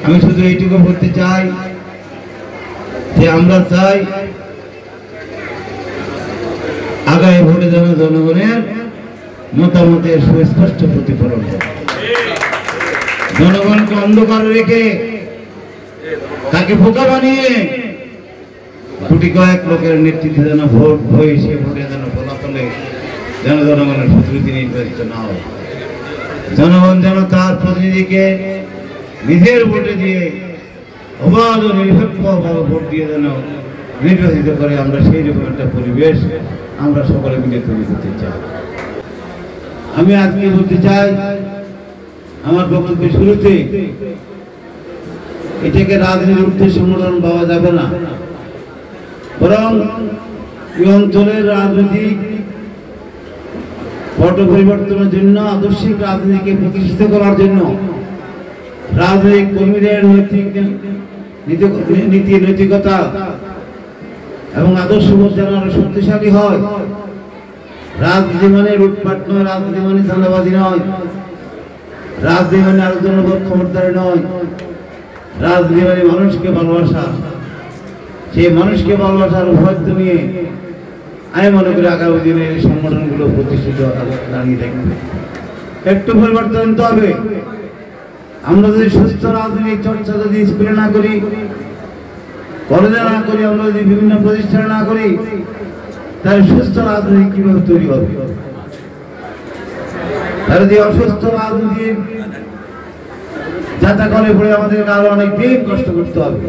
আমি শুধু এইটুকু বলতে চাই যে আমরা চাই আগামী ভোটে যেন জনগণের মতামতের সুস্পষ্ট প্রতিফলন হয়। জনগণকে অন্ধকার রেখে তাকে বোকা বানিয়ে গুটি কয়েক লোকের নেতৃত্বে যেন ভোট হয়ে সে ভোটে যেন ফলাফলে যেন জনগণের প্রতিনিধি নির্বাচিত না হয়। জনগণ যেন তার প্রতিনিধিকে নিজের ভোটে দিয়ে অবাধ ও নিরপেক্ষভাবে ভোট দিয়ে যেন নির্বাচিত করে, আমরা সেই রকম একটা পরিবেশ আমরা সকলে মিলে তৈরি করতে চাই। আমি আজকে বলতে চাই, আমার বক্তব্যের শুরুতে এটাকে রাজনীতির উদ্দেশ্য সংগঠন পাওয়া যাবে না, বরং এই অঞ্চলের রাজনৈতিক পট পরিবর্তনের জন্য, আদর্শিক রাজনীতিকে প্রতিষ্ঠিত করার জন্য রাজনৈতিক কর্মীদের নীতি নৈতিকতা এবং আদর্শবোধ যেন আরো শক্তিশালী হয়। রাজনীতি মানে লুটপাট নয়, রাজনীতি মানে চাঁদাবাজি নয়, রাজনীতি মানে আলোচনার উপর ক্ষমতায় নয়, রাজনীতি মানে মানুষকে ভালোবাসা। সেই মানুষকে ভালোবাসার ভয় নিয়ে আমি মনে করি আগামী দিনে এই সংগঠনগুলো প্রতিষ্ঠিত দাঁড়িয়ে থাকবে। একটু পরিবর্তন তো হবে। আমরা যদি সুস্থ রাজনৈতিক চর্চা যদি স্কুলে না করি, কলেজে না করি, আমরা যদি বিভিন্ন প্রতিষ্ঠানে না করি, তাহলে সুস্থ রাজনীতি কিভাবে তৈরি হবে? তাহলে যে অসুস্থ রাজনীতির যাতা করে পড়ে আমাদেরকে আরো অনেক দিন কষ্ট করতে হবে।